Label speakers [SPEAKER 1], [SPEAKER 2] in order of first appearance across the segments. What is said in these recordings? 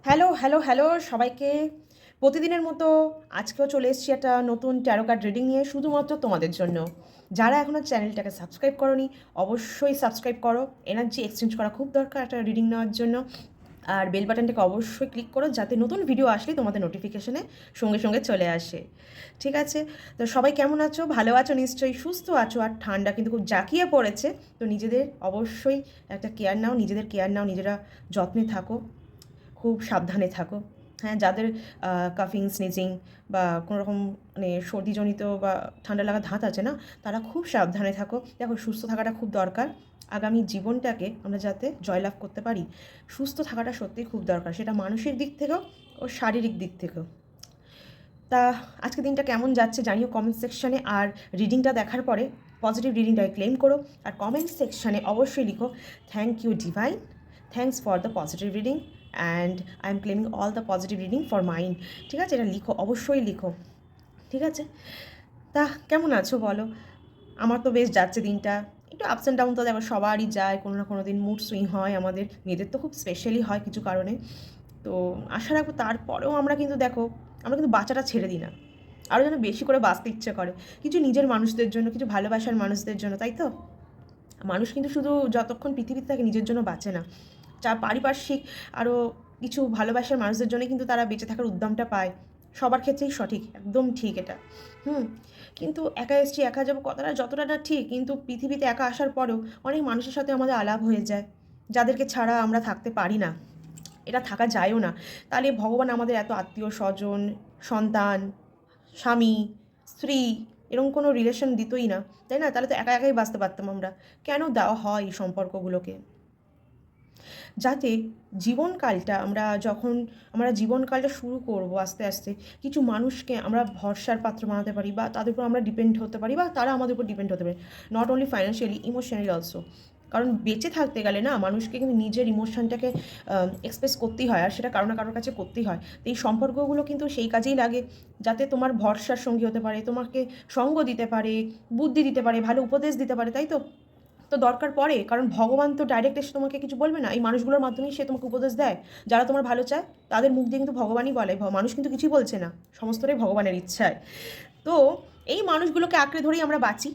[SPEAKER 1] Hello, hello, hello সবাইকে। প্রতিদিনের মতো আজকেও চলে এসেছি একটা নতুন ট্যারো কার্ড রিডিং নিয়ে শুধুমাত্র তোমাদের জন্য। যারা এখনও চ্যানেলটাকে সাবস্ক্রাইব করোনি অবশ্যই সাবস্ক্রাইব করো। এনার্জি এক্সচেঞ্জ করা খুব দরকার একটা রিডিং নেওয়ার জন্য। আর বেল বাটনটাকে অবশ্যই ক্লিক করো যাতে নতুন ভিডিও আসলেই তোমাদের নোটিফিকেশানে সঙ্গে সঙ্গে চলে আসে। ঠিক আছে? তো সবাই কেমন আছো? ভালো আছো নিশ্চয়ই, সুস্থ আছো। আর ঠান্ডা কিন্তু খুব জাঁকিয়ে পড়েছে। তো নিজেদের অবশ্যই একটা কেয়ার নাও, নিজেদের কেয়ার নাও, নিজেরা যত্নে থাকো, খুব সাবধানে থাকো। হ্যাঁ, যাদের কাফিং, স্নিজিং বা কোনো রকম মানে সর্দিজনিত বা ঠান্ডা লাগা ধাত আছে না, তারা খুব সাবধানে থাকো। দেখো, সুস্থ থাকাটা খুব দরকার। আগামী জীবনটাকে আমরা যাতে জয়লাভ করতে পারি, সুস্থ থাকাটা সত্যিই খুব দরকার, সেটা মানসিক দিক থেকেও ও শারীরিক দিক থেকেও। তা আজকে দিনটা কেমন যাচ্ছে জানিও কমেন্ট সেকশানে। আর রিডিংটা দেখার পরে পজিটিভ রিডিংটাকে ক্লেম করো। আর কমেন্ট সেকশানে অবশ্যই লিখো, thank you divine, thanks for the positive reading and I am claiming all the positive reading for mind. ঠিক আছে? এটা লিখো, অবশ্যই লিখো। ঠিক আছে? তা কেমন আছো বলো? আমার তো বেশ যাচ্ছে দিনটা। একটু আপস অ্যান্ড ডাউন তো দেখো সবারই যায়, কোনো না কোনো দিন মুড সুইং হয়। আমাদের মেয়েদের তো খুব স্পেশালি হয় কিছু কারণে। তো আশা রাখবো তারপরেও আমরা কিন্তু দেখো, আমরা কিন্তু বাঁচাটা ছেড়ে দিই না, আরও যেন বেশি করে বাঁচতে ইচ্ছে করে, কিছু নিজের মানুষদের জন্য, কিছু ভালোবাসার মানুষদের জন্য, তাই তো? মানুষ কিন্তু শুধু যতক্ষণ পৃথিবীতে থাকে নিজের জন্য বাঁচে না, যা পারিপার্শ্বিক আরও কিছু ভালোবাসার মানুষদের জন্য কিন্তু তারা বেঁচে থাকার উদ্যমটা পায়। সবার ক্ষেত্রেই সঠিক, একদম ঠিক এটা। হুম। কিন্তু একা এসছি একা যাবো কথাটা যতটা না ঠিক, কিন্তু পৃথিবীতে একা আসার পরেও অনেক মানুষের সাথে আমাদের আলাপ হয়ে যায়, যাদেরকে ছাড়া আমরা থাকতে পারি না, এটা থাকা যায়ও না। তাহলে ভগবান আমাদের এত আত্মীয় স্বজন, সন্তান, স্বামী, স্ত্রী এরকম কোনো রিলেশন দিতই না, তাই না? তাহলে তো একা একাই বাঁচতে পারতাম আমরা। কেন দেওয়া হয় এই সম্পর্কগুলোকে? যাতে জীবনকালটা আমরা জীবনকালটা শুরু করব আস্তে আস্তে, কিছু মানুষকে আমরা ভরসার পাত্র বানাতে পারি, বা তাদের উপর আমরা ডিপেন্ড হতে পারি, বা তারা আমাদের উপর ডিপেন্ড হতে পারে। Not only financially, emotionally also. কারণ বেঁচে থাকতে গেলে না মানুষকে কিন্তু নিজের ইমোশনটাকে এক্সপ্রেস করতেই হয়, আর সেটা কারো না কারোর কাছে করতেই হয়। তো এই সম্পর্কগুলো কিন্তু সেই কাজেই লাগে, যাতে তোমার ভরসার সঙ্গী হতে পারে, তোমাকে সঙ্গ দিতে পারে, বুদ্ধি দিতে পারে, ভালো উপদেশ দিতে পারে, তাই তো? তো দরকার পড়ে, কারণ ভগবান তো ডাইরেক্ট এসে তোমাকে কিছু বলবে না, এই মানুষগুলোর মাধ্যমেই সে তোমাকে উপদেশ দেয়। যারা তোমার ভালো চায় তাদের মুখ দিয়ে কিন্তু ভগবানই বলে, মানুষ কিন্তু কিছুই বলছে না, সমস্তটাই ভগবানের ইচ্ছায়। তো এই মানুষগুলোকে আঁকড়ে ধরেই আমরা বাঁচি,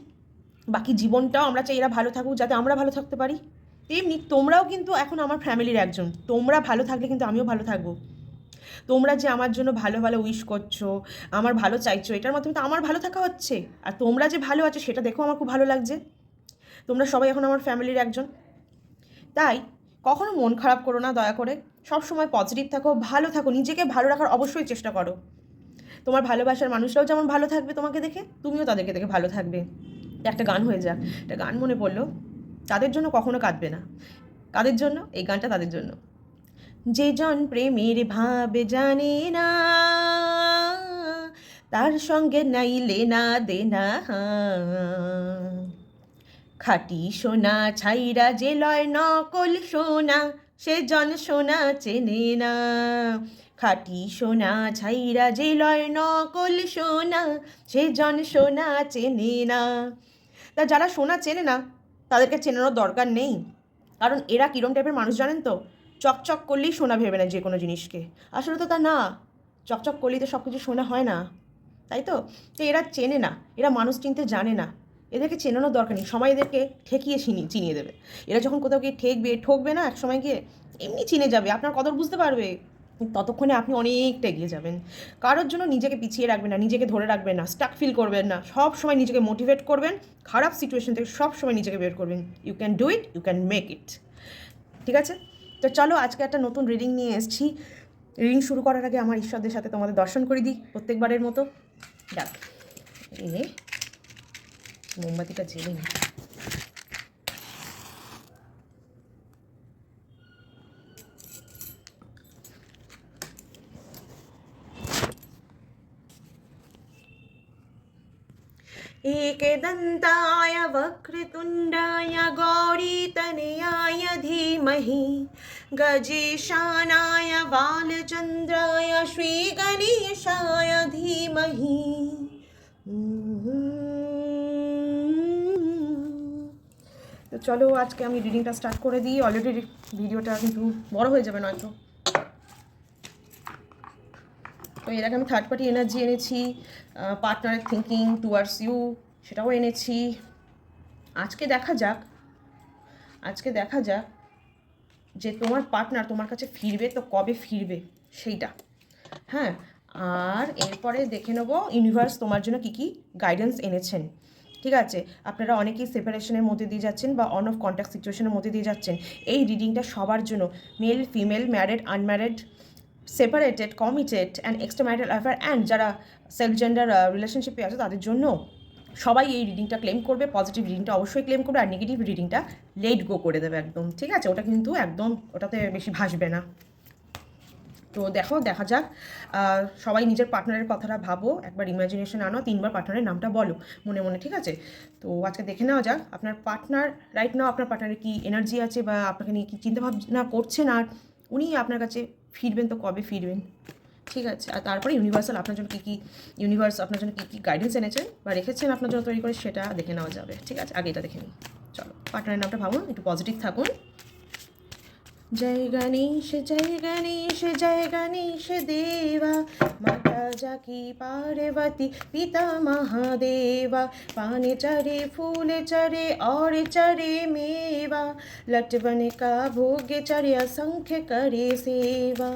[SPEAKER 1] বাকি জীবনটাও আমরা চাই এরা ভালো থাকুক যাতে আমরা ভালো থাকতে পারি। তেমনি তোমরাও কিন্তু এখন আমার ফ্যামিলির একজন, তোমরা ভালো থাকলে কিন্তু আমিও ভালো থাকবো। তোমরা যে আমার জন্য ভালো ভালো উইশ করছো, আমার ভালো চাইছো, এটার মাধ্যমে তো আমার ভালো থাকা হচ্ছে। আর তোমরা যে ভালো আছো সেটা দেখো আমার খুব ভালো লাগছে। তোমরা সবাই এখন আমার ফ্যামিলির একজন। তাই কখনো মন খারাপ করো না দয়া করে, সব সময় পজিটিভ থাকো, ভালো থাকো, নিজেকে ভালো রাখার অবশ্যই চেষ্টা করো। তোমার ভালোবাসার মানুষরাও যেমন ভালো থাকবে তোমাকে দেখে, তুমিও তাদেরকে দেখে ভালো থাকবে। একটা গান হয়ে যাক, একটা গান মনে পড়লো, তাদের জন্য কখনো কাঁদবে না। কাদের জন্য এই গানটা? তাদের জন্য যে জন প্রেমের ভাবে জানে না, তার সঙ্গে নাইলে না দেনা, খাঁটি সোনা ছাইরা যে লয় নকল সোনা, সে জন সোনা চেনে না। খাঁটি সোনা ছাইরা যে লয় নকল সোনা, সে জন সোনা চেনে না। তা যারা সোনা চেনে না তাদেরকে চেনানোর দরকার নেই, কারণ এরা কিরম টাইপের মানুষ জানেন তো? চকচক করলেই সোনা ভেবে না যে কোনো জিনিসকে। আসলে তো তা না, চকচক করলেই তো সব কিছু সোনা হয় না, তাই তো? তো এরা চেনে না, এরা মানুষ চিনতে জানে না, এদেরকে চেনানোর দরকার নেই, সময় এদেরকে ঠেকিয়ে চিনিয়ে দেবে। এরা যখন কোথাও গিয়ে ঠকবে না, এক সময় গিয়ে এমনি চিনে যাবে, আপনার কদর বুঝতে পারবে, ততক্ষণে আপনি অনেকটা এগিয়ে যাবেন। কারোর জন্য নিজেকে পিছিয়ে রাখবেন না, নিজেকে ধরে রাখবেন না, স্টাক ফিল করবেন না, সব সময় নিজেকে মোটিভেট করবেন, খারাপ সিচুয়েশন থেকে সব সময় নিজেকে বের করবেন। You can do it, you can make it. ঠিক আছে? তো চলো আজকে একটা নতুন রিডিং নিয়ে এসেছি। রিডিং শুরু করার আগে আমার ঈশ্বরদের সাথে তোমাদের দর্শন করে দিই প্রত্যেকবারের মতো। ডাক এ মোমবাতিটা জেলে নি। एकदन्ताय वक्रतुण्डाय गौरीतनयाय धीमहि गजेशानाय बालचन्द्राय श्रीगणेशाय धीमहि। তো চলো আজকে আমি রিডিংটা স্টার্ট করে দিই। অলরেডি ভিডিওটা কিন্তু বড় হয়ে যাবে নয়তো। তো এর আগে আমি থার্ড পার্টি এনার্জি এনেছি, পার্টনারের থিঙ্কিং টুয়ার্ডস ইউ সেটাও এনেছি। আজকে দেখা যাক যে তোমার পার্টনার তোমার কাছে ফিরবে তো কবে ফিরবে সেইটা। হ্যাঁ, আর এরপরে দেখে নেবো ইউনিভার্স তোমার জন্য কী কী গাইডেন্স এনেছেন। ঠিক আছে, আপনারা অনেকেই সেপারেশনের মধ্যে দিয়ে যাচ্ছেন বা অন অফ কন্ট্যাক্ট সিচুয়েশনের মধ্যে দিয়ে যাচ্ছেন। এই রিডিংটা সবার জন্য, male female, married unmarried, separated, committed and extra marital affair and যারা সেলফ জেন্ডার রিলেশনশিপে আছে তাদের জন্য। সবাই এই রিডিংটা ক্লেম করবে, পজিটিভ রিডিংটা অবশ্যই ক্লেম করবে, আর নেগেটিভ রিডিংটা লেট গো করে দেবে একদম। ঠিক আছে, ওটা কিন্তু একদম ওটাতে বেশি ভাসবে না। তো দেখা যাক। সবাই নিজের পার্টনারের কথাটা ভাবো, একবার ইমাজিনেশন আনো, 3বার পার্টনারের নামটা বলো মনে মনে। ঠিক আছে, তো আজকে দেখে নেওয়া যাক আপনার পার্টনার রাইট নাও, আপনার পার্টনারের কী এনার্জি আছে বা আপনাকে নিয়ে কী চিন্তাভাবনা করছেন, আর উনি আপনার কাছে ফিরবেন তো কবে ফিরবেন। ঠিক আছে, আর তারপরে ইউনিভার্স আপনার জন্য কী গাইডেন্স এনেছেন বা রেখেছেন আপনার জন্য তৈরি করে, সেটা দেখে নেওয়া যাবে। ঠিক আছে, আগে এটা দেখে নিই। চলো, পার্টনারের নামটা ভাবুন, একটু পজিটিভ থাকুন। जय गणेश जय गणेश देवा, माता जाकी पार्वती पिता महादेवा, पाने चढ़े फूल चढ़े और चढ़े मेवा, लटवन का भोग चढ़े असंख्य करे सेवा।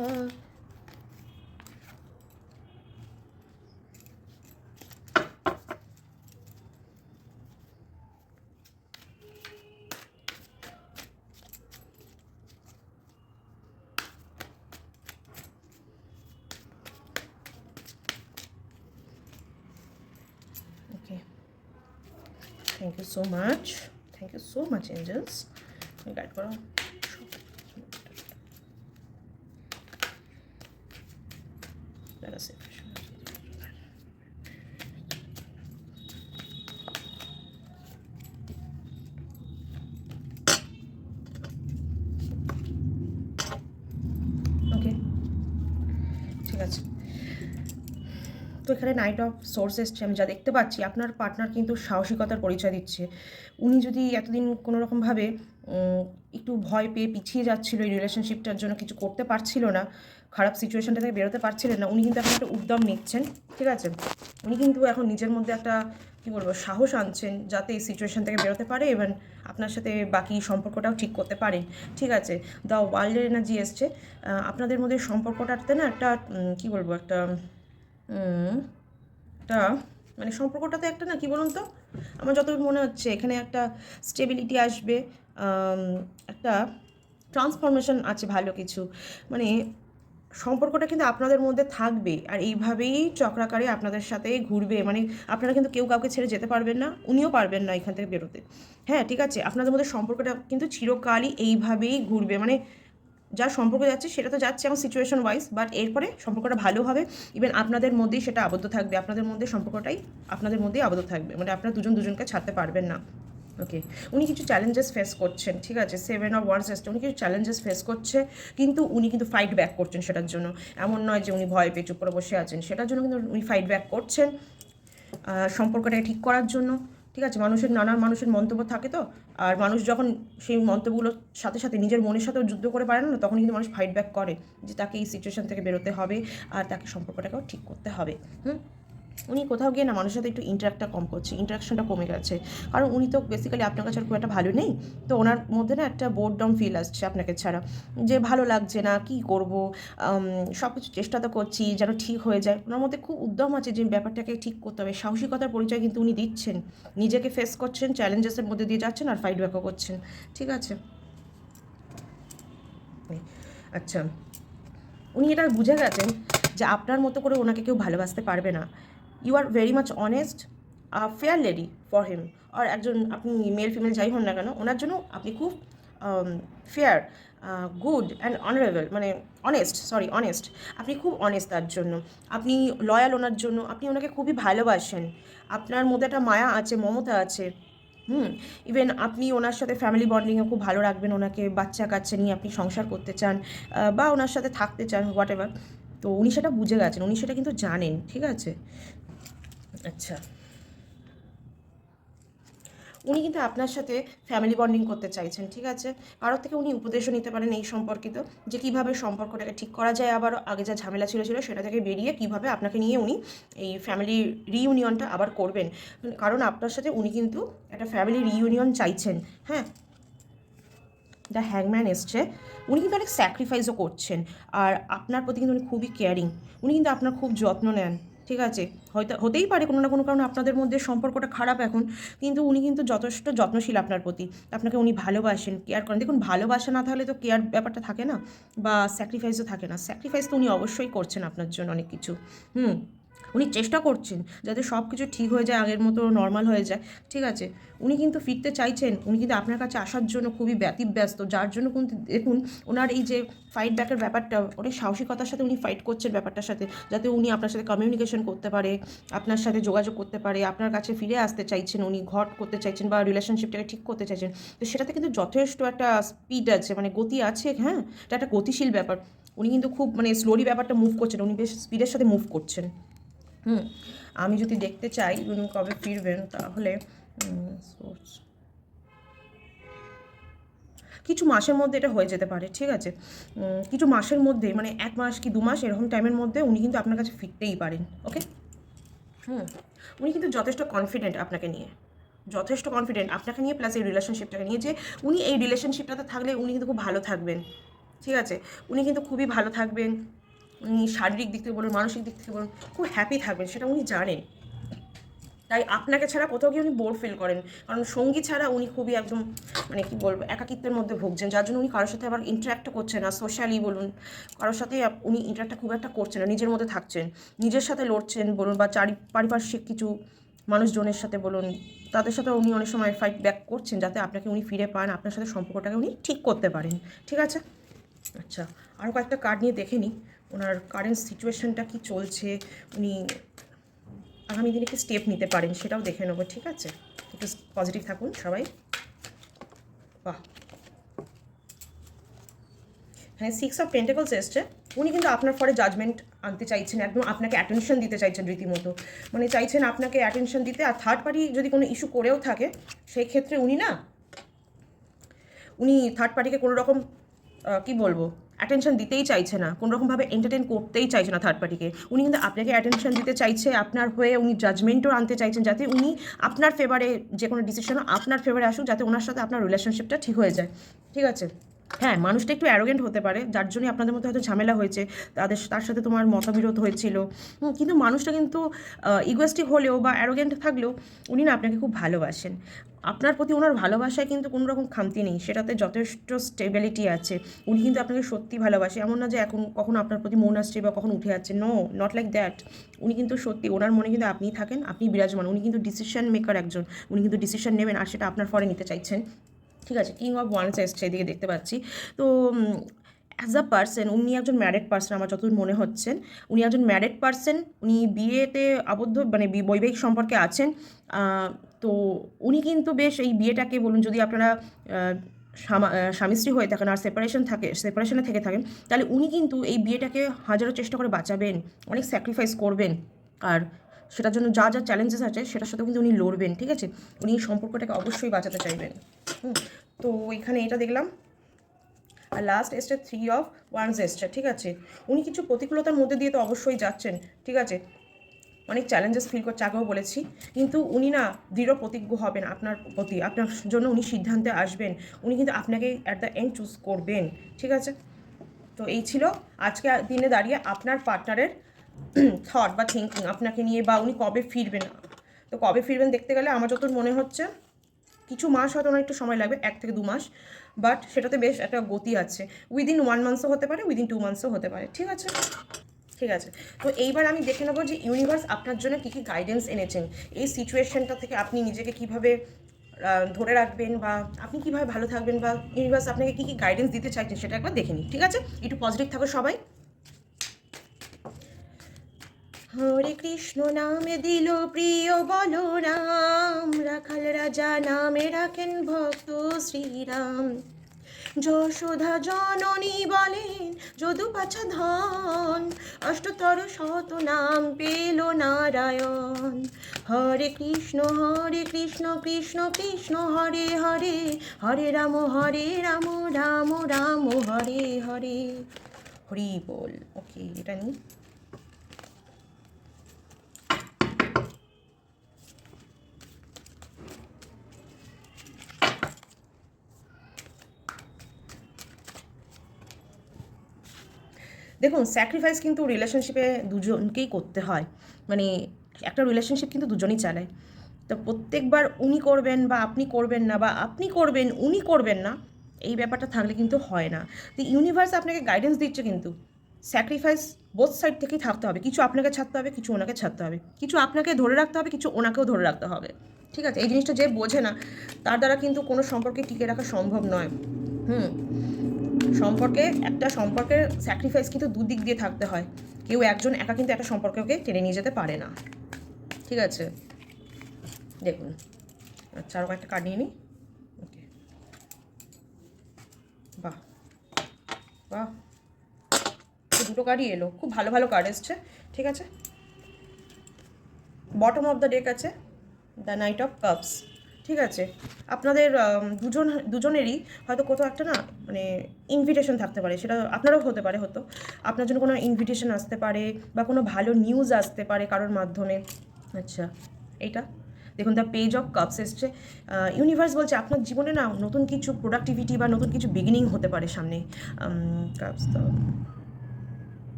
[SPEAKER 1] Okay, thank you so much angels, guide করো। Let us see. ওকে, ঠিক আছে। তো এখানে নাইট অফ সোর্স এসছে, আমি যা দেখতে পাচ্ছি আপনার পার্টনার কিন্তু সাহসিকতার পরিচয় দিচ্ছে। উনি যদি এতদিন কোনো রকমভাবে একটু ভয় পেয়ে পিছিয়ে যাচ্ছিল, এই রিলেশনশিপটার জন্য কিছু করতে পারছিল না, খারাপ সিচুয়েশনটা থেকে বেরোতে পারছিলেন না, উনি কিন্তু এখন একটা উদ্যম নিচ্ছেন। ঠিক আছে, উনি কিন্তু এখন নিজের মধ্যে একটা কী বলবো সাহস আনছেন যাতে এই সিচুয়েশন থেকে বেরোতে পারে এবং আপনার সাথে বাকি সম্পর্কটাও ঠিক করতে পারেন। ঠিক আছে, দ্য ওয়ার্ল্ডের এনার্জি এসছে, আপনাদের মধ্যে সম্পর্কটাতে না একটা কী বলবো একটা একটা মানে সম্পর্কটাতে একটা না, কি বলুন তো, আমার যতটুকু মনে হচ্ছে এখানে একটা স্টেবিলিটি আসবে, একটা ট্রান্সফরমেশন আছে ভালো কিছু, মানে সম্পর্কটা কিন্তু আপনাদের মধ্যে থাকবে আর এইভাবেই চক্রাকারে আপনাদের সাথে ঘুরবে। মানে আপনারা কিন্তু কেউ কাউকে ছেড়ে যেতে পারবেন না, উনিও পারবেন না এখান থেকে বেরোতে। হ্যাঁ, ঠিক আছে, আপনাদের মধ্যে সম্পর্কটা কিন্তু চিরকালই এইভাবেই ঘুরবে। মানে যা সম্পর্ক যাচ্ছে সেটা তো যাচ্ছে এখন সিচুয়েশন ওয়াইজ, বাট এরপরে সম্পর্কটা ভালো হবে, ইভেন আপনাদের মধ্যেই সেটা আবদ্ধ থাকবে, আপনাদের মধ্যে সম্পর্কটাই আপনাদের মধ্যেই আবদ্ধ থাকবে, মানে আপনারা দুজনকে ছাড়তে পারবেন না। ওকে, উনি কিছু চ্যালেঞ্জেস ফেস করছেন। ঠিক আছে, 7 অফ ওয়ান্ডস এসছে, উনি কিছু চ্যালেঞ্জেস ফেস করছে, কিন্তু উনি কিন্তু ফাইট ব্যাক করছেন সেটার জন্য। এমন নয় যে উনি ভয় পেয়ে চুপ করে বসে আছেন, সেটার জন্য কিন্তু উনি ফাইট ব্যাক করছেন সম্পর্কটাকে ঠিক করার জন্য। ঠিক আছে, নানান মানুষের মন্তব্য থাকে তো, আর মানুষ যখন সেই মন্তব্যগুলোর সাথে সাথে নিজের মনের সাথেও যুদ্ধ করে পারে না, তখন কিন্তু মানুষ ফাইট ব্যাক করে যে তাকে এই সিচুয়েশন থেকে বেরোতে হবে আর তাকে সম্পর্কটাকেও ঠিক করতে হবে। উনি কোথাও গিয়ে না মানুষের সাথে একটু ইন্টারাকশনটা কমে গেছে, কারণ উনি তো বেসিক্যালি আপনার কাছে আর খুব একটা ভালো নেই। তো ওনার মধ্যে না একটা বোরডম ফিল আসছে আপনাকে ছাড়া, যে ভালো লাগছে না, কী করব, সব কিছু চেষ্টা তো করছি যেন ঠিক হয়ে যায়। ওনার মধ্যে খুব উদ্যম আছে যে ব্যাপারটাকে ঠিক করতে হবে, সাহসিকতার পরিচয় কিন্তু উনি দিচ্ছেন, নিজেকে ফেস করছেন, চ্যালেঞ্জেসের মধ্যে দিয়ে যাচ্ছেন আর ফাইট ব্যাকও করছেন। ঠিক আছে, আচ্ছা, উনি এটা বুঝে গেছেন যে আপনার মতো করে ওনাকে কেউ ভালোবাসতে পারবে না। You are very much honest, fair lady for him, আর একজন আপনি মেল ফিমেল যাই হন না কেন, ওনার জন্য আপনি খুব ফেয়ার, গুড অ্যান্ড অনারেবল, মানে অনেস্ট, আপনি খুব অনেস্ট তার জন্য, আপনি লয়াল ওনার জন্য, আপনি ওনাকে খুবই ভালোবাসেন, আপনার মধ্যে একটা মায়া আছে, মমতা আছে। ইভেন আপনি ওনার সাথে ফ্যামিলি বন্ডিংও খুব ভালো রাখবেন, ওনাকে বাচ্চা কাচ্চা নিয়ে আপনি সংসার করতে চান বা ওনার সাথে থাকতে চান, হোয়াট এভার। তো উনি সেটা বুঝে গেছেন, উনি সেটা কিন্তু জানেন। ঠিক আছে, আচ্ছা, উনি কিন্তু আপনার সাথে ফ্যামিলি বন্ডিং করতে চাইছেন, ঠিক আছে? কারোর থেকে উনি উপদেশও নিতে পারেন এই সম্পর্কিত, যে কীভাবে সম্পর্কটাকে ঠিক করা যায়, আবার আগে যা ঝামেলা ছিল সেটা থেকে বেরিয়ে কীভাবে আপনাকে নিয়ে উনি এই ফ্যামিলি রিইউনিয়নটা আবার করবেন। কারণ আপনার সাথে উনি কিন্তু একটা ফ্যামিলি রিইউনিয়ন চাইছেন, হ্যাঁ। দ্য হ্যাংম্যান এসছে, উনি কিন্তু অনেক স্যাক্রিফাইসও করছেন, আর আপনার প্রতি কিন্তু উনি খুবই কেয়ারিং, উনি কিন্তু আপনার খুব যত্ন নেন, ঠিক আছে? হয়তো হতেই পারে কোনো না কোনো কারণে আপনাদের মধ্যে সম্পর্কটা খারাপ এখন, কিন্তু উনি কিন্তু যথেষ্ট যত্নশীল আপনার প্রতি, আপনাকে উনি ভালোবাসেন, কেয়ার করেন। দেখুন, ভালোবাসা না থাকলে তো কেয়ার ব্যাপারটা থাকে না, বা স্যাক্রিফাইসও থাকে না। স্যাক্রিফাইস তো উনি অবশ্যই করছেন আপনার জন্য অনেক কিছু, উনি চেষ্টা করছেন যাতে সব কিছু ঠিক হয়ে যায়, আগের মতো নর্মাল হয়ে যায়, ঠিক আছে? উনি কিন্তু ফিরতে চাইছেন, উনি কিন্তু আপনার কাছে আসার জন্য খুবই ব্যতিব্যস্ত, যার জন্য কিন্তু দেখুন ওনার এই যে ফাইট ব্যাকের ব্যাপারটা, অনেক সাহসিকতার সাথে উনি ফাইট করছেন ব্যাপারটার সাথে, যাতে উনি আপনার সাথে কমিউনিকেশন করতে পারে, আপনার সাথে যোগাযোগ করতে পারে, আপনার কাছে ফিরে আসতে চাইছেন, উনি ঘট করতে চাইছেন বা রিলেশনশিপটাকে ঠিক করতে চাইছেন। তো সেটাতে কিন্তু যথেষ্ট একটা স্পিড আছে, মানে গতি আছে, হ্যাঁ, এটা একটা গতিশীল ব্যাপার। উনি কিন্তু খুব মানে স্লোলি ব্যাপারটা মুভ করছেন, উনি বেশ স্পিডের সাথে মুভ করছেন। আমি যদি দেখতে চাই উনি কবে ফিরবেন, তাহলে কিছু মাসের মধ্যে এটা হয়ে যেতে পারে, ঠিক আছে? কিছু মাসের মধ্যে, মানে 1 মাস কি 2 মাস এরকম টাইমের মধ্যে উনি কিন্তু আপনার কাছে ফিরতেই পারেন, ওকে? উনি কিন্তু যথেষ্ট কনফিডেন্ট আপনাকে নিয়ে, যথেষ্ট কনফিডেন্ট আপনাকে নিয়ে, প্লাস এই রিলেশনশিপটাকে নিয়ে, যে উনি এই রিলেশনশিপটাতে থাকলে উনি কিন্তু খুব ভালো থাকবেন, ঠিক আছে? উনি কিন্তু খুবই ভালো থাকবেন, উনি শারীরিক দিক থেকে বলুন, মানসিক দিক থেকে বলুন, খুব হ্যাপি থাকবেন, সেটা উনি জানেন। তাই আপনাকে ছাড়া কোথাও গিয়ে উনি বোর ফিল করেন, কারণ সঙ্গী ছাড়া উনি খুবই একদম মানে কী বলবো, একাকিত্বের মধ্যে ভুগছেন, যার জন্য উনি কারোর সাথে আবার ইন্টারাক্টও করছেন না, সোশ্যালি বলুন, কারোর সাথে উনি ইন্টারাক্টটা খুব একটা করছেন না, নিজের মধ্যে থাকছেন, নিজের সাথে লড়ছেন বলুন, বা পারিপার্শ্বিক কিছু মানুষজনের সাথে বলুন, তাদের সাথে উনি অনেক সময় ফাইট ব্যাক করছেন, যাতে আপনাকে উনি ফিরে পান, আপনার সাথে সম্পর্কটাকে উনি ঠিক করতে পারেন, ঠিক আছে? আচ্ছা, আরও কয়েকটা কার্ড নিয়ে দেখে নিই ওনার কারেন্ট সিচুয়েশনটা কী চলছে, উনি আগামী দিনে কি স্টেপ নিতে পারেন সেটাও দেখে নেবো, ঠিক আছে? একটু পজিটিভ থাকুন সবাই। বাহ, হ্যাঁ, 6 অফ পেন্টাকলস এসছে, উনি কিন্তু আপনার পরে জাজমেন্ট আনতে চাইছেন, একদম আপনাকে অ্যাটেনশন দিতে চাইছেন রীতিমতো, মানে চাইছেন আপনাকে অ্যাটেনশন দিতে। আর থার্ড পার্টি যদি কোনো ইস্যু করেও থাকে, সেই ক্ষেত্রে উনি থার্ড পার্টিকে কোনো রকম কী বলবো, অ্যাটেনশন দিতেই চাইছে না, কোনোরকমভাবে এন্টারটেন করতেই চাইছে না থার্ড পার্টিকে। উনি কিন্তু আপনাকে অ্যাটেনশন দিতে চাইছে, আপনার হয়ে উনি জাজমেন্টও আনতে চাইছেন, যাতে উনি আপনার ফেভারে যে কোনো ডিসিশনও আপনার ফেভারে আসুক, যাতে ওনার সাথে আপনার রিলেশনশিপটা ঠিক হয়ে যায়, ঠিক আছে? হ্যাঁ, মানুষটা একটু অ্যারোগেন্ট হতে পারে, যার জন্যই আপনাদের মধ্যে হয়তো ঝামেলা হয়েছে, তার সাথে তোমার মতবিরোধ হয়েছিল, কিন্তু মানুষটা কিন্তু ইগোয়েস্টিক হলেও বা অ্যারোগেন্ট থাকলেও উনি না আপনাকে খুব ভালোবাসেন। আপনার প্রতি ওনার ভালোবাসায় কিন্তু কোনো রকম খামতি নেই, সেটাতে যথেষ্ট স্টেবিলিটি আছে। উনি কিন্তু আপনাকে সত্যি ভালোবাসে, এমন না যে এখন কখনো আপনার প্রতি মন আসছে বা কখনো উঠে যাচ্ছে, নো, নট লাইক দ্যাট। উনি কিন্তু সত্যি, ওনার মনে কিন্তু আপনিই থাকেন, আপনি বিরাজমান, উনি কিন্তু ডিসিশন মেকার একজন, উনি কিন্তু ডিসিশন নেবেন, আর সেটা আপনার ফরে নিতে চাইছেন, ঠিক আছে? কিং অফ ওয়ান্স এসছে, এদিকে দেখতে পাচ্ছি। তো অ্যাজ আ পার্সন উনি একজন ম্যারিড পার্সন, আমার যতদূর মনে হচ্ছেন উনি একজন ম্যারিড পার্সন, উনি বিয়েতে আবদ্ধ, মানে বৈবাহিক সম্পর্কে আছেন। তো উনি কিন্তু বেশ এই বিয়েটাকে বলুন, যদি আপনারা স্বামী স্ত্রী হয়ে থাকেন আর সেপারেশনে থেকে থাকেন, তাহলে উনি কিন্তু এই বিয়েটাকে হাজারো চেষ্টা করে বাঁচাবেন, অনেক স্যাক্রিফাইস করবেন, আর সেটার জন্য যা যা চ্যালেঞ্জেস আছে সেটার সাথে কিন্তু উনি লড়বেন, ঠিক আছে? উনি সম্পর্কটাকে অবশ্যই বাঁচাতে চাইবেন। তো এখানে এটা দেখলাম, আর লাস্ট এসছে 3 অফ ওয়ান্স এসছে, ঠিক আছে? উনি কিছু প্রতিকূলতার মধ্যে দিয়ে তো অবশ্যই যাচ্ছেন, ঠিক আছে? অনেক চ্যালেঞ্জেস ফিল করছে, আগেও বলেছি, কিন্তু উনি না দৃঢ় প্রতিজ্ঞ হবেন আপনার প্রতি, আপনার জন্য উনি সিদ্ধান্তে আসবেন, উনি কিন্তু আপনাকে অ্যাট দ্য এন্ড চুজ করবেন, ঠিক আছে? তো এই ছিল আজকে দিনে দাঁড়িয়ে আপনার পার্টনারের থট বা থিঙ্কিং আপনাকে নিয়ে, বা উনি কবে ফিরবেন। তো কবে ফিরবেন দেখতে গেলে আমার যতদূর মনে হচ্ছে কিছু মাস, হয়তো অনেক একটু সময় লাগবে, 1 থেকে 2 মাস, বাট সেটাতে বেশ একটা গতি আছে, উইদিন 1 মান্থসও হতে পারে, উইদিন 2 মান্থসও হতে পারে, ঠিক আছে? ঠিক আছে, তো এইবার আমি দেখে নেবো যে ইউনিভার্স আপনার জন্য কী কী গাইডেন্স এনেছেন, এই সিচুয়েশনটা থেকে আপনি নিজেকে কীভাবে ধরে রাখবেন, বা আপনি কীভাবে ভালো থাকবেন, বা ইউনিভার্স আপনাকে কী কী গাইডেন্স দিতে চাইছেন সেটা একবার দেখে নিই, ঠিক আছে? একটু পজিটিভ থাকো সবাই। হরে কৃষ্ণ নামে দিল প্রিয় বলরাম, রাখাল রাজা নামে রাখেন ভক্ত শ্রীরাম। যশোধা জননী বলেন যদু পাছা ধন, অষ্টতর শত নাম পেল নারায়ণ। হরে কৃষ্ণ কৃষ্ণ কৃষ্ণ হরে হরে, হরে রাম রাম রাম হরে হরে। হরি বল। ওকে, এটা নিই। দেখুন, স্যাক্রিফাইস কিন্তু রিলেশনশিপে দুজনকেই করতে হয়, মানে একটা রিলেশনশিপ কিন্তু দুজনেই চালায়। তো প্রত্যেকবার উনি করবেন বা আপনি করবেন না, বা আপনি করবেন উনি করবেন না, এই ব্যাপারটা থাকলে কিন্তু হয় না। তো ইউনিভার্স আপনাকে গাইডেন্স দিচ্ছে, কিন্তু স্যাক্রিফাইস বোথ সাইড থেকেই থাকতে হবে। কিছু আপনাকে ছাড়তে হবে, কিছু ওনাকে ছাড়তে হবে, কিছু আপনাকে ধরে রাখতে হবে, কিছু ওনাকেও ধরে রাখতে হবে। ঠিক আছে, এই জিনিসটা যে বোঝে না তার দ্বারা কিন্তু কোনো সম্পর্কে টিকে রাখা সম্ভব নয়। একটা সম্পর্কের স্যাক্রিফাইস কিন্তু দুদিক দিয়ে থাকতে হয়। কেউ একজন একা কিন্তু একটা সম্পর্ককে টেনে নিয়ে যেতে পারে না। ঠিক আছে, দেখুন। আচ্ছা, আরও একটা কার্ড নিয়ে নিই। ওকে, বাহ বাহ, দুটো কার্ডই এলো, খুব ভালো ভালো কার্ড এসছে। ঠিক আছে, বটম অফ দ্য ডেক আছে দ্য নাইট অফ কাপস। ঠিক আছে, আপনাদের দুজনেরই হয়তো কোথাও একটা না মানে ইনভিটেশন থাকতে পারে, সেটা আপনারও হতে পারে, হতো আপনার জন্য কোনো ইনভিটেশন আসতে পারে বা কোনো ভালো নিউজ আসতে পারে কারোর মাধ্যমে। আচ্ছা, এইটা দেখুন, দ্য পেজ অফ কাপস এসছে। ইউনিভার্স বলছে আপনার জীবনে না নতুন কিছু প্রোডাক্টিভিটি বা নতুন কিছু বিগিনিং হতে পারে সামনে। কাপস তো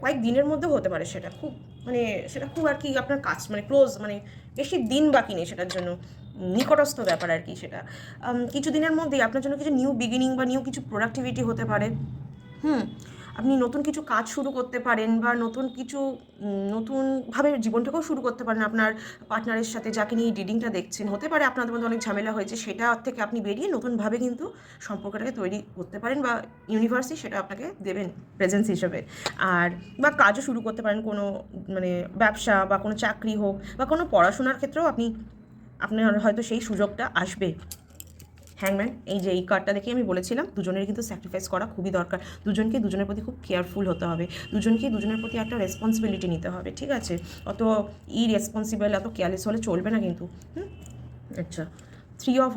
[SPEAKER 1] কয়েক দিনের মধ্যেও হতে পারে, সেটা খুব মানে সেটা খুব আর কি আপনার কাজ মানে ক্লোজ, মানে বেশি দিন বাকি নেই সেটার জন্য, নিকটস্থ ব্যাপার আর কি সেটা। কিছু দিনের মধ্যেই আপনার জন্য কিছু নিউ বিগিনিং বা নিউ কিছু প্রোডাক্টিভিটি হতে পারে। আপনি নতুন কিছু কাজ শুরু করতে পারেন বা নতুন কিছু নতুনভাবে জীবনটাকেও শুরু করতে পারেন আপনার পার্টনারের সাথে, যাকে নিয়ে রিডিংটা দেখছেন। হতে পারে আপনাদের মধ্যে অনেক ঝামেলা হয়েছে, সেটা থেকে আপনি বেরিয়ে নতুনভাবে কিন্তু সম্পর্কটাকে তৈরি করতে পারেন, বা ইউনিভার্সই সেটা আপনাকে দেবেন প্রেজেন্স হিসেবে। আর বা কাজও শুরু করতে পারেন, কোনো মানে ব্যবসা বা কোনো চাকরি হোক বা কোনো পড়াশোনার ক্ষেত্রেও আপনার হয়তো সেই সুযোগটা আসবে। হ্যাংম্যান, এই যে এই কার্ডটা দেখে আমি বলেছিলাম দুজনের কিন্তু স্যাক্রিফাইস করা খুবই দরকার। দুজনকে দুজনের প্রতি খুব কেয়ারফুল হতে হবে, দুজনকে দুজনের প্রতি একটা রেসপন্সিবিলিটি নিতে হবে। ঠিক আছে, অত ইরেসপন্সিবল অত কেয়ারলেস হলে চলবে না কিন্তু। আচ্ছা, 3 অফ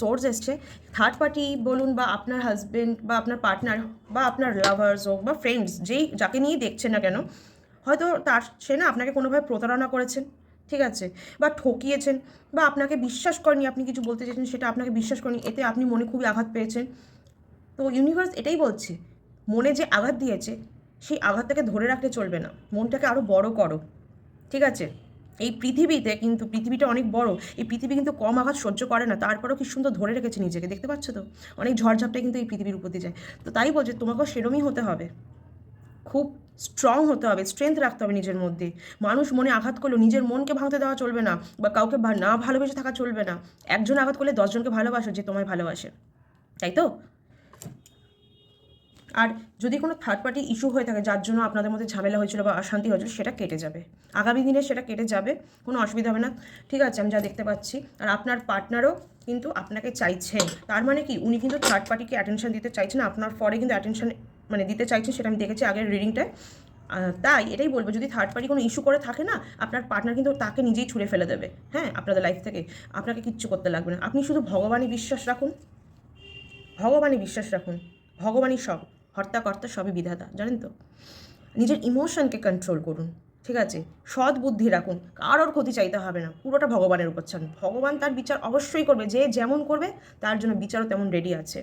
[SPEAKER 1] সোর্স এসছে। থার্ড পার্টি বলুন বা আপনার হাজব্যান্ড বা আপনার পার্টনার বা আপনার লাভার্স হোক বা ফ্রেন্ডস, যাকে নিয়েই দেখছেন না কেন, হয়তো সে না আপনাকে কোনোভাবে প্রতারণা করেছেন। ঠিক আছে, বা ঠকিয়েছেন, বা আপনাকে বিশ্বাস করেনি, আপনি কিছু বলতে চেয়েছেন সেটা আপনাকে বিশ্বাস করেনি, এতে আপনি মনে খুবই আঘাত পেয়েছেন। তো ইউনিভার্স এটাই বলছে, মনে যে আঘাত দিয়েছে সেই আঘাতটাকে ধরে রাখলে চলবে না, মনটাকে আরও বড় করো। ঠিক আছে, এই পৃথিবীতে কিন্তু পৃথিবীটা অনেক বড়, এই পৃথিবী কিন্তু কম আঘাত সহ্য করে না, তারপরেও কি সুন্দর ধরে রেখেছে নিজেকে, দেখতে পাচ্ছ তো? অনেক ঝড়ঝাপটা কিন্তু এই পৃথিবীর উপর দিয়ে যায়। তো তাই বলছে তোমাকেও সেরমই হতে হবে, খুব স্ট্রং হতে হবে, স্ট্রেংথ রাখতে হবে নিজের মধ্যে। মানুষ মনে আঘাত করলেও নিজের মনকে ভাঙতে দেওয়া চলবে না, বা কাউকে না ভালোবেসে থাকা চলবে না। একজন আঘাত করলে 10 জনকে ভালোবাসো যে তোমায় ভালোবাসে, তাই তো? আর যদি কোনো থার্ড পার্টি ইস্যু হয়ে থাকে যার জন্য আপনাদের মধ্যে ঝামেলা হয়েছিল বা অশান্তি হয়েছিল, সেটা কেটে যাবে আগামী দিনে, সেটা কেটে যাবে, কোনো অসুবিধা হবে না। ঠিক আছে, আমি যা দেখতে পাচ্ছি। আর আপনার পার্টনারও কিন্তু আপনাকে চাইছেন, তার মানে কি উনি কিন্তু থার্ড পার্টিকে অ্যাটেনশন দিতে চাইছেন, আপনার পরে কিন্তু অ্যাটেনশন মানে দিতে চাইছেন, সেটা আমি দেখেছি আগের রিডিংটায়। তাই এটাই বলবো, যদি থার্ড পার্টি কোনো ইস্যু করে থাকে না, আপনার পার্টনার কিন্তু তাকে নিজেই ছুঁড়ে ফেলে দেবে। হ্যাঁ, আপনাদের লাইফ থেকে আপনাকে কিচ্ছু করতে লাগবে না। আপনি শুধু ভগবানই বিশ্বাস রাখুন, ভগবানই বিশ্বাস রাখুন, ভগবানই সব, হর্তা সবই বিধাতা, জানেন তো? নিজের ইমোশনকে কন্ট্রোল করুন। ঠিক আছে, সৎ বুদ্ধি রাখুন, কারোর ক্ষতি চাইতে হবে না, পুরোটা ভগবানের উপর ছাড়ুন। ভগবান তার বিচার অবশ্যই করবে, যে যেমন করবে তার জন্য বিচারও তেমন রেডি আছে।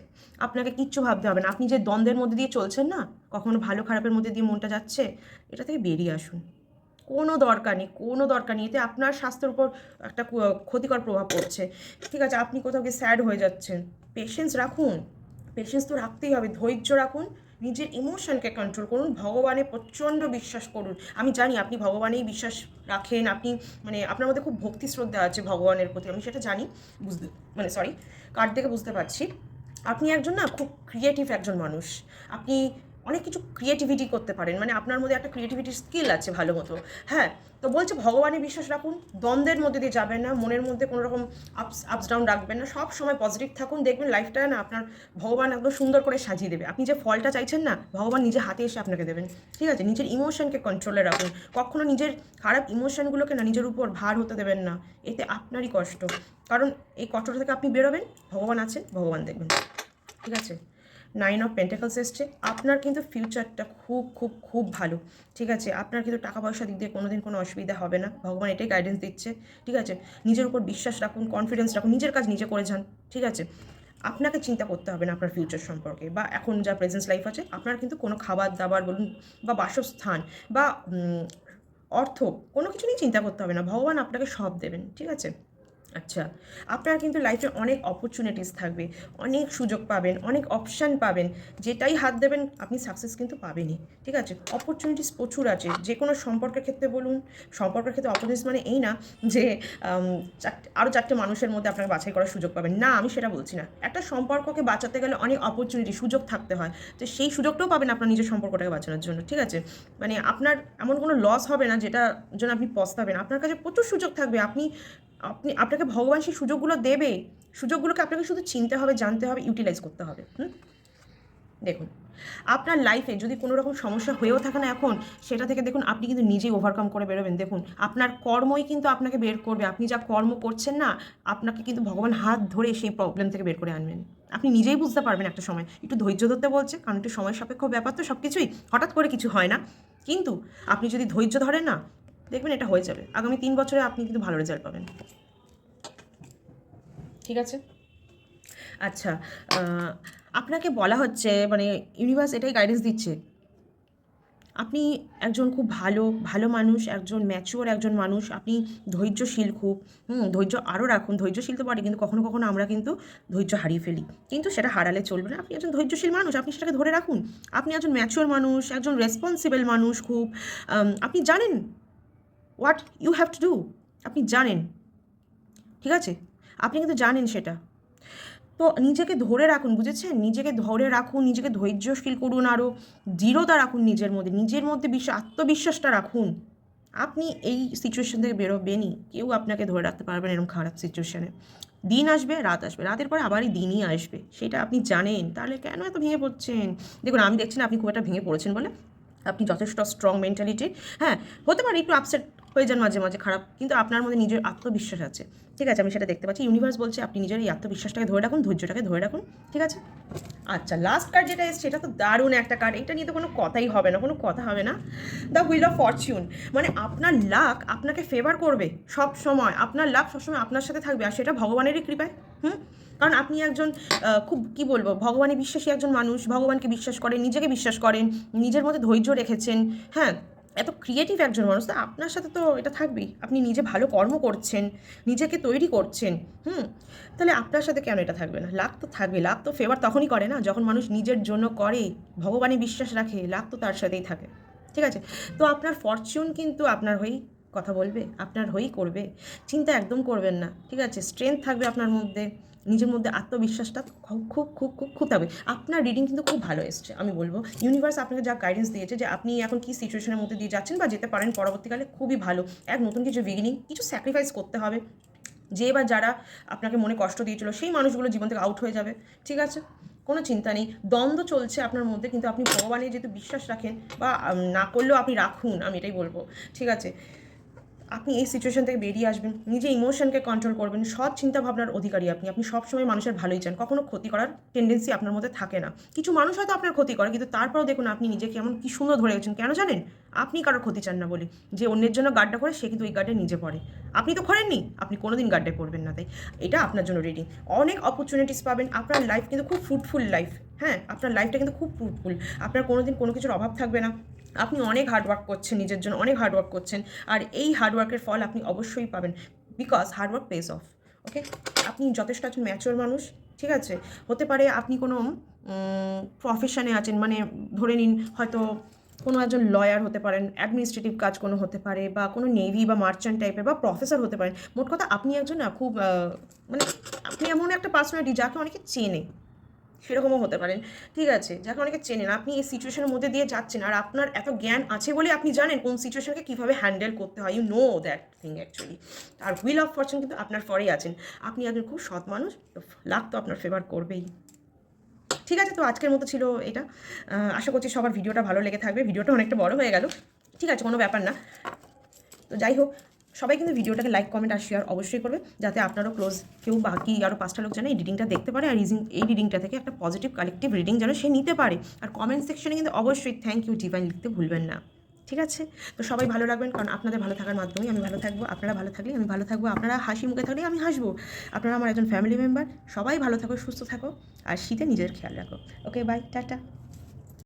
[SPEAKER 1] আপনাকে কিচ্ছু ভাবতে হবে না। আপনি যে দ্বন্দ্বের মধ্যে দিয়ে চলছেন না, কখনো ভালো খারাপের মধ্যে দিয়ে মনটা যাচ্ছে, এটা থেকে বেরিয়ে আসুন। কোনো দরকার নেই, কোনো দরকার নেই, এতে আপনার স্বাস্থ্যের উপর একটা ক্ষতিকর প্রভাব পড়ছে। ঠিক আছে, আপনি কোথাও গিয়ে স্যাড হয়ে যাচ্ছেন, পেশেন্স রাখুন, পেশেন্স তো রাখতেই হবে, ধৈর্য রাখুন, নিজের ইমোশনকে কন্ট্রোল করুন, ভগবানে প্রচণ্ড বিশ্বাস করুন। আমি জানি আপনি ভগবানেই বিশ্বাস রাখেন, আপনি মানে আপনার মধ্যে খুব ভক্তি শ্রদ্ধা আছে ভগবানের প্রতি, আমি সেটা জানি, কার্ড দেখে বুঝতে পারছি। আপনি একজন না খুব ক্রিয়েটিভ একজন মানুষ, আপনি অনেক কিছু ক্রিয়েটিভিটি করতে পারেন, মানে আপনার মধ্যে একটা ক্রিয়েটিভিটির স্কিল আছে ভালো মতো। হ্যাঁ, তো বলছে ভগবানে বিশ্বাস রাখুন, দ্বন্দ্বের মধ্যে দিয়ে যাবেন না, মনের মধ্যে কোনো রকম আপস ডাউন রাখবেন না, সব সময় পজিটিভ থাকুন, দেখবেন লাইফটা না আপনার ভগবান একদম সুন্দর করে সাজিয়ে দেবে। আপনি যে ফলটা চাইছেন না, ভগবান নিজে হাতে এসে আপনাকে দেবেন। ঠিক আছে, নিজের ইমোশনকে কন্ট্রোলে রাখুন, কখনো নিজের খারাপ ইমোশনগুলোকে না নিজের উপর ভার হতে দেবেন না, এতে আপনারই কষ্ট। কারণ এই কষ্টটা থেকে আপনি বেরোবেন, ভগবান আছেন, ভগবান দেখবেন। ঠিক আছে, 9 অফ পেন্টাকলস এসছে, আপনার কিন্তু ফিউচারটা খুব খুব খুব ভালো। ঠিক আছে, আপনার কিন্তু টাকা পয়সার দিক দিয়ে কোনোদিন কোনো অসুবিধা হবে না, ভগবান এটাই গাইডেন্স দিচ্ছে। ঠিক আছে, নিজের উপর বিশ্বাস রাখুন, কনফিডেন্স রাখুন, নিজের কাজ নিজে করে যান। ঠিক আছে, আপনাকে চিন্তা করতে হবে না আপনার ফিউচার সম্পর্কে, বা এখন যা প্রেজেন্স লাইফ আছে আপনার কিন্তু কোনো খাবার দাবার বলুন বা বাসস্থান বা অর্থ, কোনো কিছু নিয়ে চিন্তা করতে হবে না, ভগবান আপনাকে সব দেবেন। ঠিক আছে, আচ্ছা, আপনার কিন্তু লাইফে অনেক অপরচুনিটিস থাকবে, অনেক সুযোগ পাবেন, অনেক অপশান পাবেন, যেটাই হাত দেবেন আপনি সাকসেস কিন্তু পাবেনই। ঠিক আছে, অপরচুনিটিস প্রচুর আছে, যে কোনো সম্পর্কের ক্ষেত্রে বলুন। সম্পর্কের ক্ষেত্রে অপরচুনিটিস মানে এই না যে আরও 4টে মানুষের মধ্যে আপনাকে বাছাই করার সুযোগ পাবেন, না, আমি সেটা বলছি না। একটা সম্পর্ককে বাঁচাতে গেলে অনেক অপরচুনিটি, সুযোগ থাকতে হয়, তো সেই সুযোগটাও পাবেন আপনার নিজের সম্পর্কটাকে বাঁচানোর জন্য। ঠিক আছে, মানে আপনার এমন কোনো লস হবে না যেটা জন্য আপনি পস্তাবেন, আপনার কাছে প্রচুর সুযোগ থাকবে, আপনাকে ভগবান সেই সুযোগগুলো দেবে, সুযোগগুলোকে আপনাকে শুধু চিনতে হবে, জানতে হবে, ইউটিলাইজ করতে হবে। দেখুন, আপনার লাইফে যদি কোনো রকম সমস্যা হয়েও থাকে না এখন, সেটা থেকে দেখুন আপনি কিন্তু নিজেই ওভারকাম করে বেরোবেন। দেখুন, আপনার কর্মই কিন্তু আপনাকে বের করবে, আপনি যা কর্ম করছেন না, আপনাকে কিন্তু ভগবান হাত ধরে সেই প্রবলেম থেকে বের করে আনবেন। আপনি নিজেই বুঝতে পারবেন একটা সময়, একটু ধৈর্য ধরতে বলছে, কারণ একটু সময় সাপেক্ষ ব্যাপার, তো সব কিছুই হঠাৎ করে কিছু হয় না, কিন্তু আপনি যদি ধৈর্য ধরেন না, দেখবেন এটা হয়ে যাবে, আগামী 3 বছরে আপনি কিন্তু ভালো রেজাল্ট পাবেন। ঠিক আছে, আচ্ছা, আপনাকে বলা হচ্ছে, মানে ইউনিভার্স এটাই গাইডেন্স দিচ্ছে, আপনি একজন খুব ভালো ভালো মানুষ, একজন ম্যাচিওর একজন মানুষ, আপনি ধৈর্যশীল খুব। ধৈর্য আরও রাখুন, ধৈর্যশীল তো পারে, কিন্তু কখনো কখনো আমরা কিন্তু ধৈর্য হারিয়ে ফেলি, কিন্তু সেটা হারালে চলবে না। আপনি একজন ধৈর্যশীল মানুষ, আপনি সেটাকে ধরে রাখুন। আপনি একজন ম্যাচিওর মানুষ, একজন রেসপন্সিবল মানুষ খুব। আপনি জানেন what you have to do, আপনি জানেন। ঠিক আছে, আপনি কিন্তু জানেন সেটা, তো নিজেকে ধরে রাখুন, বুঝেছেন, নিজেকে ধরে রাখুন, নিজেকে ধৈর্যশীল করুন, আরও দৃঢ়তা রাখুন নিজের মধ্যে আত্মবিশ্বাসটা রাখুন। আপনি এই সিচুয়েশন থেকে বেরোবেনই, কেউ আপনাকে ধরে রাখতে পারবে না এরকম খারাপ সিচুয়েশানে। দিন আসবে, রাত আসবে, রাতের পরে আবারই দিনই আসবে, সেটা আপনি জানেন, তাহলে কেন এত ভেঙে পড়ছেন? দেখুন, আমি দেখছি না আপনি খুব একটা ভেঙে পড়েছেন বলে, আপনি যথেষ্ট স্ট্রং মেন্টালিটি। হ্যাঁ, হতে পারে একটু আপসেট হয়ে যান মাঝে মাঝে, খারাপ, কিন্তু আপনার মধ্যে নিজের আত্মবিশ্বাস আছে। ঠিক আছে, আমি সেটা দেখতে পাচ্ছি, ইউনিভার্স বলছে আপনি নিজের এই আত্মবিশ্বাসটাকে ধরে রাখুন, ধৈর্যটাকে ধরে রাখুন। ঠিক আছে, আচ্ছা, লাস্ট কার্ড যেটা এসছে সেটা তো দারুণ একটা কার্ড, এটা নিয়ে তো কোনো কথাই হবে না, কোনো কথা হবে না। দ্য হুইল অফ ফরচুন, মানে আপনার লাক আপনাকে ফেভার করবে সব সময়, আপনার লাক সবসময় আপনার সাথে থাকবে, আর সেটা ভগবানেরই কৃপায়। কারণ আপনি একজন খুব কী বলবো, ভগবানে বিশ্বাসী একজন মানুষ, ভগবানকে বিশ্বাস করেন, নিজেকে বিশ্বাস করেন, নিজের মধ্যে ধৈর্য রেখেছেন। হ্যাঁ, এত ক্রিয়েটিভ একজন মানুষ, তো আপনার সাথে তো এটা থাকবেই, আপনি নিজে ভালো কর্ম করছেন, নিজেকে তৈরি করছেন। তাহলে আপনার সাথে কেন এটা থাকবে না? লাক তো থাকবে, লাক তো ফেভার তখনই করে না যখন মানুষ নিজের জন্য করে, ভগবানে বিশ্বাস রাখে, লাক তো তার সাথেই থাকে। ঠিক আছে, তো আপনার ফরচুন কিন্তু আপনার হয়েই কথা বলবে, আপনার হয়েই করবে, চিন্তা একদম করবেন না। ঠিক আছে, স্ট্রেংথ থাকবে আপনার মধ্যে, নিজের মধ্যে আত্মবিশ্বাসটা খুব খুব খুব খুব খুব থাকবে। আপনার রিডিং কিন্তু খুব ভালো এসছে, আমি বলবো ইউনিভার্স আপনাকে যা গাইডেন্স দিয়েছে, যে আপনি এখন কী সিচুয়েশনের মধ্যে দিয়ে যাচ্ছেন বা যেতে পারেন পরবর্তীকালে, খুবই ভালো। এক নতুন কিছু বিগিনিং, কিছু স্যাক্রিফাইস করতে হবে, যে বা যারা আপনাকে মনে কষ্ট দিয়েছিল সেই মানুষগুলো জীবন থেকে আউট হয়ে যাবে। ঠিক আছে, কোনো চিন্তা নেই, দ্বন্দ্ব চলছে আপনার মধ্যে, কিন্তু আপনি ভগবানের যেহেতু বিশ্বাস রাখেন, বা না করলেও আপনি রাখুন, আমি এটাই বলবো। ঠিক আছে, আপনি এই সিচুয়েশন থেকে বেরিয়ে আসবেন, নিজে ইমোশনকে কন্ট্রোল করবেন, সৎ চিন্তাভাবনার অধিকারী আপনি সবসময় মানুষের ভালোই চান, কখনো ক্ষতি করার টেন্ডেন্সি আপনার মধ্যে থাকে না। কিছু মানুষ হয়তো আপনার ক্ষতি করে, কিন্তু তারপরেও দেখুন আপনি নিজেকে এমন কি সুন্দর ধরে গেছেন, কেন জানেন? আপনি কারোর ক্ষতি চান না বলে, যে অন্যের জন্য গাড্ডা করে সে কিন্তু ওই গাড্ডে নিজে পড়ে, আপনি তো করেননি, আপনি কোনোদিন গাড্ডায় পড়বেন না, তাই এটা আপনার জন্য রিডিং। অনেক অপরচুনিটিস পাবেন, আপনার লাইফ কিন্তু খুব ফ্রুটফুল লাইফ। হ্যাঁ, আপনার লাইফটা কিন্তু খুব ফ্রুটফুল, আপনার কোনোদিন কোনো কিছুর অভাব থাকবে না, আপনি অনেক হার্ডওয়ার্ক করছেন, নিজের জন্য অনেক হার্ডওয়ার্ক করছেন, আর এই হার্ডওয়ার্কের ফল আপনি অবশ্যই পাবেন, বিকজ হার্ডওয়ার্ক পেজ অফ। ওকে, আপনি যথেষ্ট একজন ম্যাচিওর মানুষ। ঠিক আছে, হতে পারে আপনি কোনো প্রফেশনে আছেন, মানে ধরে নিন হয়তো কোনো একজন লয়ার হতে পারেন, অ্যাডমিনিস্ট্রেটিভ কাজ কোনো হতে পারে, বা কোনো নেভি বা মার্চেন্ট টাইপের, বা প্রফেসর হতে পারেন। মোট কথা আপনি একজন না খুব মানে আপনি এমন একটা পার্সোনালিটি যাকে অনেকে চেনে, সেরকমও হতে পারেন। ঠিক আছে, যাকে অনেকে চেনেন, আপনি এই সিচুয়েশনের মধ্যে দিয়ে যাচ্ছেন আর আপনার এত জ্ঞান আছে বলে আপনি জানেন কোন সিচুয়েশনকে কীভাবে হ্যান্ডেল করতে হয়, you know that thing actually. আর হুইল অফ ফরচুন কিন্তু আপনার ফরেই আছেন, আপনি একজন খুব সৎ মানুষ, তো লাক তো আপনার ফেভার করবেই। ঠিক আছে, তো আজকের মতো ছিল এটা। আশা করছি সবার ভিডিওটা ভালো লেগে থাকবে। ভিডিওটা অনেকটা বড় হয়ে গেল, ঠিক আছে, কোনো ব্যাপার না। তো যাই হোক, সবাই কিন্তু ভিডিওটাকে লাইক কমেন্ট আর শেয়ার অবশ্যই করবে, যাতে আপনারও ক্লোজ কেউ বাকি আরও 5টা লোক যেন এই রিডিংটা দেখতে পারে আর এই রিডিংটা থেকে একটা পজিটিভ কালেকটিভ রিডিং যেন সে নিতে পারে। আর কমেন্ট সেকশনে কিন্তু অবশ্যই থ্যাংক ইউ ডিভাইন লিখতে ভুলবেন না, ঠিক আছে? তো সবাই ভালো রাখবেন, কারণ আপনাদের ভালো থাকার মাধ্যমেই আমি ভালো থাকবো। আপনারা ভালো থাকলে আমি ভালো থাকবো, আপনারা হাসি মুখে থাকলে আমি হাসবো। আপনারা আমার একজন ফ্যামিলি মেম্বার। সবাই ভালো থাকো, সুস্থ থাকো, আর শীতে নিজের খেয়াল রাখো। ওকে, বাই, টাটা।